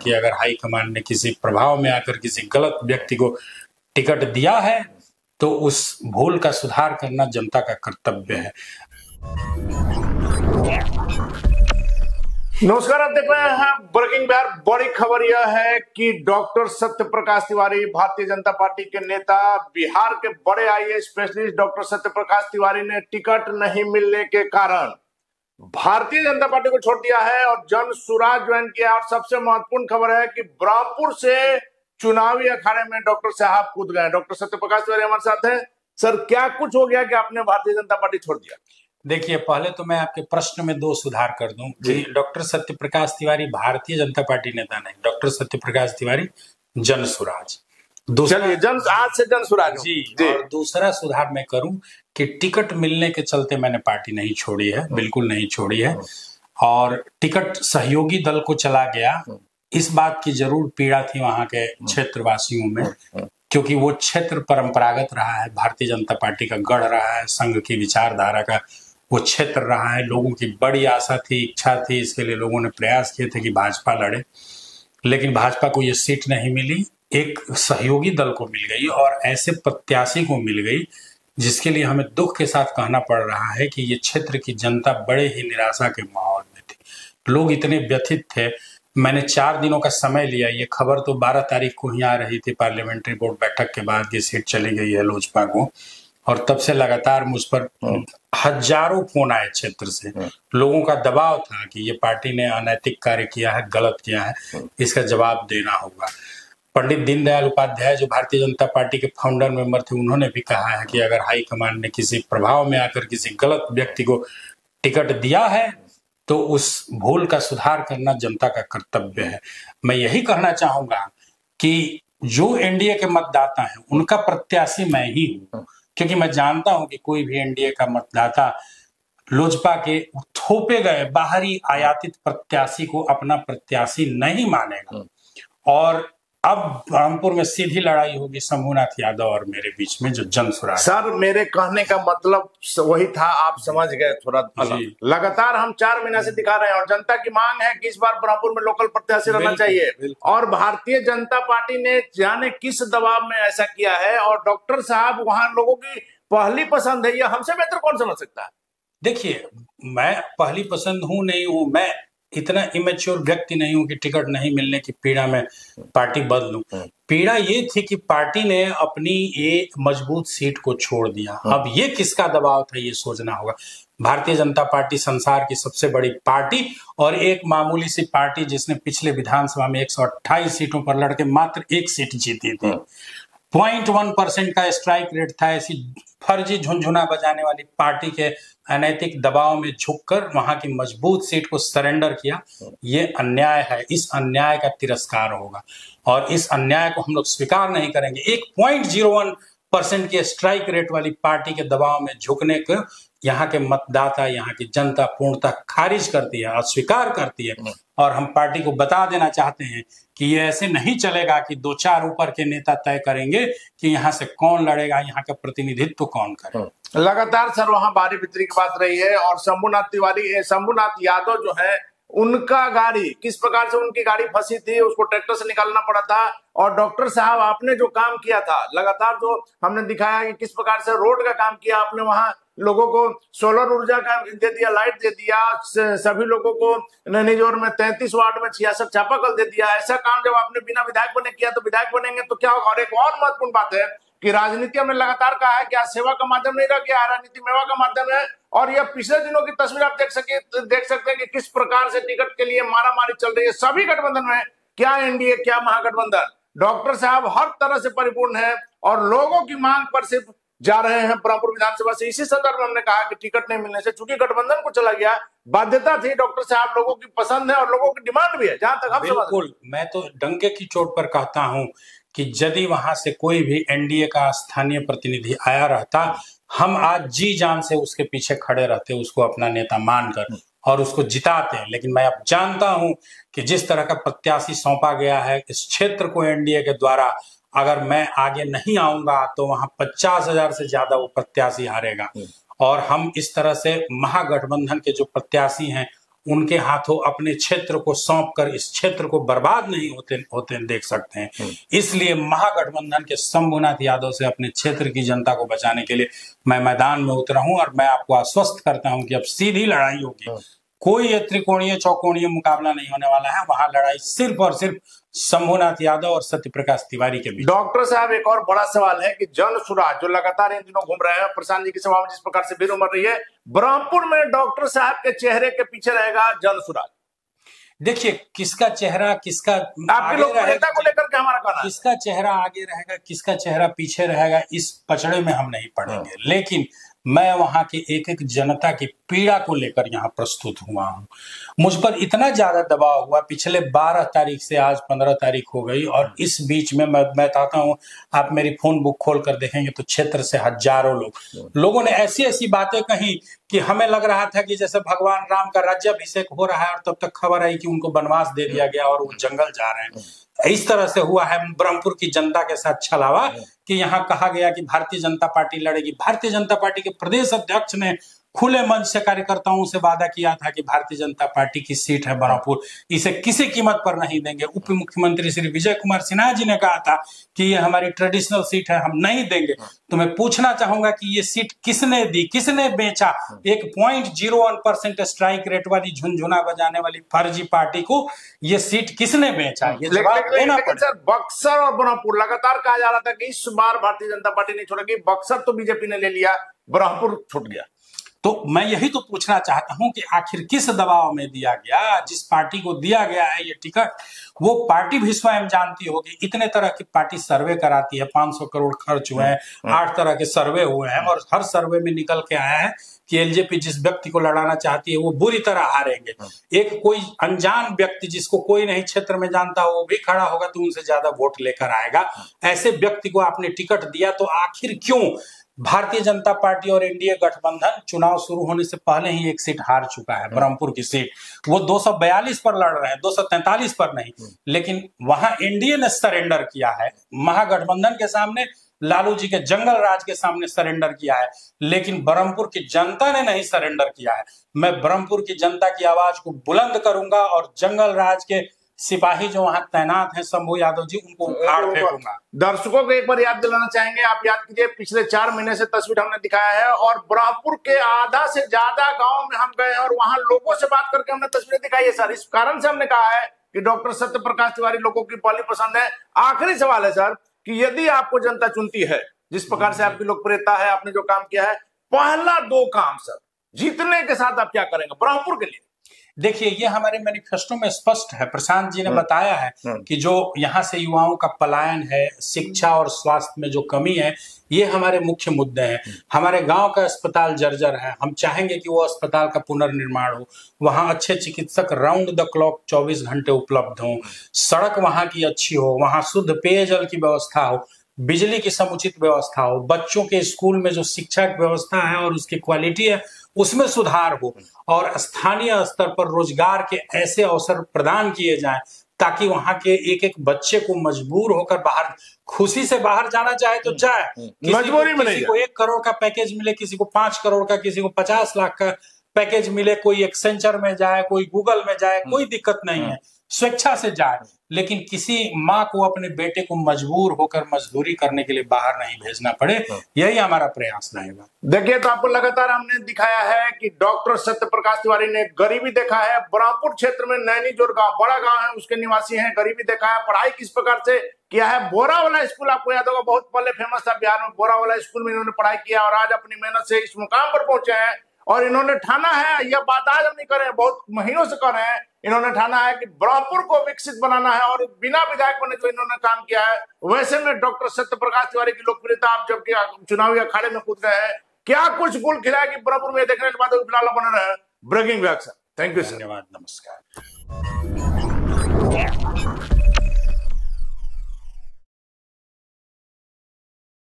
कि अगर हाईकमान ने किसी प्रभाव में आकर किसी गलत व्यक्ति को टिकट दिया है तो उस भूल का सुधार करना जनता का कर्तव्य है। नमस्कार, आप देख रहे हैं ब्रेकिंग बिहार। बड़ी खबर यह है कि डॉक्टर सत्य प्रकाश तिवारी, भारतीय जनता पार्टी के नेता, बिहार के बड़े IAS specialist doctor Satya Prakash Tiwari ने टिकट नहीं मिलने के कारण भारतीय जनता पार्टी को छोड़ दिया है और जन सुराज ज्वाइन किया। और सबसे महत्वपूर्ण खबर है कि ब्रह्मपुर से चुनावी अखाड़े में डॉक्टर साहब कूद गए। डॉक्टर सत्य प्रकाश तिवारी हमारे साथ हैं। सर, क्या कुछ हो गया कि आपने भारतीय जनता पार्टी छोड़ दिया? देखिए, पहले तो मैं आपके प्रश्न में दो सुधार कर दूं कि डॉक्टर सत्य प्रकाश तिवारी भारतीय जनता पार्टी नेता नहीं, डॉक्टर सत्य प्रकाश तिवारी जन सुराज। आज से जन सुराज जी। और दूसरा सुधार मैं करूं कि टिकट मिलने के चलते मैंने पार्टी नहीं छोड़ी है, बिल्कुल नहीं छोड़ी है। और टिकट सहयोगी दल को चला गया, इस बात की जरूर पीड़ा थी वहां के क्षेत्रवासियों में, क्योंकि वो क्षेत्र परंपरागत रहा है, भारतीय जनता पार्टी का गढ़ रहा है, संघ की विचारधारा का वो क्षेत्र रहा है। लोगों की बड़ी आशा थी, इच्छा थी, इसके लिए लोगों ने प्रयास किए थे कि भाजपा लड़े, लेकिन भाजपा को ये सीट नहीं मिली, एक सहयोगी दल को मिल गई और ऐसे प्रत्याशी को मिल गई जिसके लिए हमें दुख के साथ कहना पड़ रहा है कि ये क्षेत्र की जनता बड़े ही निराशा के माहौल में थी। लोग इतने व्यथित थे। मैंने 4 दिनों का समय लिया। ये खबर तो 12 तारीख को ही आ रही थी पार्लियामेंट्री बोर्ड बैठक के बाद कि सीट चली गई है लोजपा को, और तब से लगातार मुझ पर हजारों फोन आए क्षेत्र से। लोगों का दबाव था कि ये पार्टी ने अनैतिक कार्य किया है, गलत किया है, इसका जवाब देना होगा। पंडित दीनदयाल उपाध्याय जो भारतीय जनता पार्टी के फाउंडर मेंबर थे, उन्होंने भी कहा है कि अगर हाईकमान ने किसी प्रभाव में आकर किसी गलत व्यक्ति को टिकट दिया है तो उस भूल का सुधार करना जनता का कर्तव्य है। मैं यही कहना चाहूंगा कि जो एनडीए के मतदाता हैं उनका प्रत्याशी मैं ही हूं, क्योंकि मैं जानता हूं कि कोई भी एनडीए का मतदाता लोजपा के थोपे गए बाहरी आयातित प्रत्याशी को अपना प्रत्याशी नहीं मानेगा। और अब ब्रह्मपुर में सीधी लड़ाई होगी शंभुनाथ यादव और मेरे बीच में, जो जन सुराज। सर, मेरे कहने का मतलब वही था, आप समझ गए थोड़ा अलग। लगातार हम 4 महीने से दिखा रहे हैं और जनता की मांग है कि इस बार ब्रह्मपुर में लोकल प्रत्याशी रहना चाहिए, और भारतीय जनता पार्टी ने जाने किस दबाव में ऐसा किया है। और डॉक्टर साहब वहां लोगों की पहली पसंद है, ये हमसे बेहतर कौन समझ सकता है? देखिए, मैं पहली पसंद हूं नहीं हूं, मैं इतना इमेच्योर व्यक्ति नहीं हूं कि टिकट नहीं मिलने की पीड़ा में पार्टी बदलूं। पीड़ा ये थी कि पार्टी ने अपनी एक मजबूत सीट को छोड़ दिया। अब ये किसका दबाव था, ये सोचना होगा। भारतीय जनता पार्टी संसार की सबसे बड़ी पार्टी और एक मामूली सी पार्टी जिसने पिछले विधानसभा में 128 सीटों पर लड़के मात्र 1 सीट जीती थी। 0.1% का स्ट्राइक रेट था। ऐसी फर्जी झुनझुना बजाने वाली पार्टी के अनैतिक दबाव में झुककर वहां की मजबूत सीट को सरेंडर किया। ये अन्याय है, इस अन्याय का तिरस्कार होगा और इस अन्याय को हम लोग स्वीकार नहीं करेंगे। 1.01% के स्ट्राइक रेट वाली पार्टी के दबाव में झुकने को यहाँ के मतदाता, यहाँ की जनता पूर्णतः खारिज करती है, अस्वीकार करती है। और हम पार्टी को बता देना चाहते हैं कि ये ऐसे नहीं चलेगा कि 2-4 ऊपर के नेता तय करेंगे कि यहाँ से कौन लड़ेगा, यहाँ का प्रतिनिधित्व कौन करे। लगातार सर वहां भारी बिक्री की बात रही है और शंभुनाथ यादव जो है, उनका गाड़ी किस प्रकार से, उनकी गाड़ी फंसी थी, उसको ट्रैक्टर से निकालना पड़ा था। और डॉक्टर साहब, आपने जो काम किया था, लगातार जो हमने दिखाया कि किस प्रकार से रोड का काम किया आपने, वहां लोगों को सोलर ऊर्जा का दे दिया, लाइट दे दिया, सभी लोगों को नैनीजोर में 33 वार्ड में 66 चापाकल दे दिया। ऐसा काम जब आपने बिना विधायक बने किया तो विधायक बनेंगे तो क्या होगा? और एक और महत्वपूर्ण बात है कि राजनीति हमने लगातार कहा है कि आज सेवा का माध्यम नहीं रह गया, राजनीति मेवा का माध्यम है। और यह पिछले दिनों की तस्वीर आप देख सकते हैं कि किस प्रकार से टिकट के लिए मारामारी चल रही है सभी गठबंधन में, क्या एनडीए क्या महागठबंधन। डॉक्टर साहब हर तरह से परिपूर्ण है और लोगों की मांग पर सिर्फ जा रहे हैं ब्रह्मपुर विधानसभा से। इसी संदर्भ में हमने कहा कि टिकट नहीं मिलने से, चूंकि गठबंधन को चला गया, बाध्यता थी। डॉक्टर साहब लोगों की पसंद है और लोगों की डिमांड भी है, जहां तक हम बिल्कुल। मैं तो डंके की चोट पर कहता हूं कि यदि वहां से कोई भी एनडीए का स्थानीय प्रतिनिधि आया रहता, हम आज जी जान से उसके पीछे खड़े रहते, उसको अपना नेता मानकर और उसको जिताते हैं। लेकिन मैं अब जानता हूं कि जिस तरह का प्रत्याशी सौंपा गया है इस क्षेत्र को एनडीए के द्वारा, अगर मैं आगे नहीं आऊंगा तो वहां 50,000 से ज्यादा वो प्रत्याशी हारेगा। और हम इस तरह से महागठबंधन के जो प्रत्याशी हैं उनके हाथों अपने क्षेत्र को सौंप कर इस क्षेत्र को बर्बाद नहीं होते देख सकते हैं। इसलिए महागठबंधन के शंभुनाथ यादव से अपने क्षेत्र की जनता को बचाने के लिए मैं मैदान में उतरा हूं और मैं आपको आश्वस्त करता हूं कि अब सीधी लड़ाई होगी। कोई ये त्रिकोणीय चौकोणीय मुकाबला नहीं होने वाला है। वहां लड़ाई सिर्फ और सिर्फ शंभुनाथ यादव और सत्य प्रकाश तिवारी के बीच। डॉक्टर साहब, एक और बड़ा सवाल है कि जन सुराज जो लगातार इन दिनों घूम रहे हैं, प्रशांत जी की सभा में जिस प्रकार से भीड़ उमड़ रही है, ब्रह्मपुर में डॉक्टर साहब के चेहरे के पीछे रहेगा जन सुराज। देखिए, किसका चेहरा किसका आपके लोकप्रियता को लेकर के हमारा कहना है, किसका चेहरा आगे रहेगा किसका चेहरा पीछे रहेगा, इस पचड़े में हम नहीं पड़ेंगे। लेकिन मैं वहां की एक एक जनता की पीड़ा को लेकर यहाँ प्रस्तुत हुआ हूँ। मुझ पर इतना ज्यादा दबाव हुआ, पिछले 12 तारीख से आज 15 तारीख हो गई, और इस बीच में मैं बताता हूँ, आप मेरी फोन बुक खोल कर देखेंगे तो क्षेत्र से हजारों लोगों ने ऐसी ऐसी बातें कही कि हमें लग रहा था कि जैसे भगवान राम का राज्याभिषेक हो रहा है और तब तक खबर आई कि उनको वनवास दे दिया गया और वो जंगल जा रहे हैं। इस तरह से हुआ है ब्रह्मपुर की जनता के साथ छलावा कि यहाँ कहा गया कि भारतीय जनता पार्टी लड़ेगी। भारतीय जनता पार्टी के प्रदेश अध्यक्ष ने खुले मंच से कार्यकर्ताओं से वादा किया था कि भारतीय जनता पार्टी की सीट है ब्रह्मपुर, इसे किसी कीमत पर नहीं देंगे। उप मुख्यमंत्री श्री विजय कुमार सिन्हा जी ने कहा था कि ये हमारी ट्रेडिशनल सीट है, हम नहीं देंगे। तो मैं पूछना चाहूंगा कि ये सीट किसने दी, किसने बेचा? 1.01% स्ट्राइक रेट वाली झुनझुना बजाने वाली फर्जी पार्टी को ये सीट किसने बेचा? ये जवाब देना पड़ेगा। बक्सर और ब्रह्मपुर लगातार कहा जा रहा था कि इस बार भारतीय जनता पार्टी नहीं छोड़ेगी। बक्सर तो बीजेपी ने ले लिया, ब्रह्मपुर छूट गया। तो मैं यही तो पूछना चाहता हूं कि आखिर किस दबाव में दिया गया? जिस पार्टी को दिया गया है ये टिकट, वो पार्टी भी स्वयं जानती होगी। इतने तरह की पार्टी सर्वे कराती है, 500 करोड़ खर्च हुए हैं, 8 तरह के सर्वे हुए हैं, और हर सर्वे में निकल के आया है कि एलजेपी जिस व्यक्ति को लड़ाना चाहती है वो बुरी तरह हारेंगे। एक कोई अनजान व्यक्ति जिसको कोई नहीं क्षेत्र में जानता हो वो भी खड़ा होगा तो उनसे ज्यादा वोट लेकर आएगा। ऐसे व्यक्ति को आपने टिकट दिया, तो आखिर क्यों? भारतीय जनता पार्टी और एनडीए गठबंधन चुनाव शुरू होने से पहले ही एक सीट हार चुका है, ब्रह्मपुर की सीट। वो 242 पर लड़ रहे हैं, 243 पर नहीं। लेकिन वहां एनडीए ने सरेंडर किया है, महागठबंधन के सामने, लालू जी के जंगल राज के सामने सरेंडर किया है। लेकिन ब्रह्मपुर की जनता ने नहीं सरेंडर किया है। मैं ब्रह्मपुर की जनता की आवाज को बुलंद करूंगा और जंगल राज के सिपाही जो वहां तैनात हैं शंभू यादव जी, उनको उखाड़ फेंकूंगा। दर्शकों को एक बार याद दिलाना चाहेंगे, आप याद कीजिए, पिछले 4 महीने से तस्वीर हमने दिखाया है और ब्रह्मपुर के आधा से ज्यादा गांव में हम गए और वहां लोगों से बात करके हमने तस्वीरें दिखाई है सर। इस कारण से हमने कहा है कि डॉक्टर सत्य प्रकाश तिवारी लोगों की पहली पसंद है। आखिरी सवाल है सर कि यदि आपको जनता चुनती है, जिस प्रकार से आपकी लोकप्रियता है, आपने जो काम किया है, पहला 2 काम सर जीतने के साथ आप क्या करेंगे ब्रह्मपुर के लिए? देखिए, ये हमारे मैनिफेस्टो में स्पष्ट है। प्रशांत जी ने बताया है कि जो यहाँ से युवाओं का पलायन है, शिक्षा और स्वास्थ्य में जो कमी है, ये हमारे मुख्य मुद्दे हैं। हमारे गांव का अस्पताल जर्जर है, हम चाहेंगे कि वो अस्पताल का पुनर्निर्माण हो, वहां अच्छे चिकित्सक राउंड द क्लॉक 24 घंटे उपलब्ध हों, सड़क वहां की अच्छी हो, वहां शुद्ध पेयजल की व्यवस्था हो, बिजली की समुचित व्यवस्था हो, बच्चों के स्कूल में जो शिक्षा की व्यवस्था है और उसकी क्वालिटी है उसमें सुधार हो, और स्थानीय स्तर पर रोजगार के ऐसे अवसर प्रदान किए जाएं ताकि वहां के एक एक बच्चे को मजबूर होकर बाहर, खुशी से बाहर जाना चाहे तो जाए। मजबूरी में किसी को 1 करोड़ का पैकेज मिले, किसी को 5 करोड़ का, किसी को 50 लाख का पैकेज मिले, कोई एक्सेंचर में जाए, कोई गूगल में जाए, कोई दिक्कत नहीं है, स्वेच्छा से जाए। लेकिन किसी माँ को अपने बेटे को मजबूर होकर मजदूरी करने के लिए बाहर नहीं भेजना पड़े, यही हमारा प्रयास रहेगा। देखिए, तो आपको लगातार हमने दिखाया है कि डॉक्टर सत्य प्रकाश तिवारी ने गरीबी देखा है। ब्रह्मपुर क्षेत्र में नैनी जोर गांव, बड़ा गांव है, उसके निवासी हैं, गरीबी देखा है। पढ़ाई किस प्रकार से किया है, बोरा वाला स्कूल आपको याद होगा, बहुत पहले फेमस था बिहार में, बोरा वाला स्कूल में इन्होंने पढ़ाई किया और आज अपनी मेहनत से इस मुकाम पर पहुंचे हैं। और इन्होंने ठाना है, यह बात आज हम नहीं कर रहे हैं, बहुत महीनों से कर रहे हैं, इन्होंने ठाना है कि ब्रह्मपुर को विकसित बनाना है। और बिना विधायक बने जो इन्होंने काम किया है, वैसे में डॉक्टर सत्य प्रकाश तिवारी की लोकप्रियता आप जबकि चुनावी अखाड़े में कूद रहे हैं, क्या कुछ गुल खिलाया कि ब्रह्मपुर में देखने के बाद फिलहाल बने रहे। ब्रेकिंग व्याख्या। थैंक यू, धन्यवाद, नमस्कार।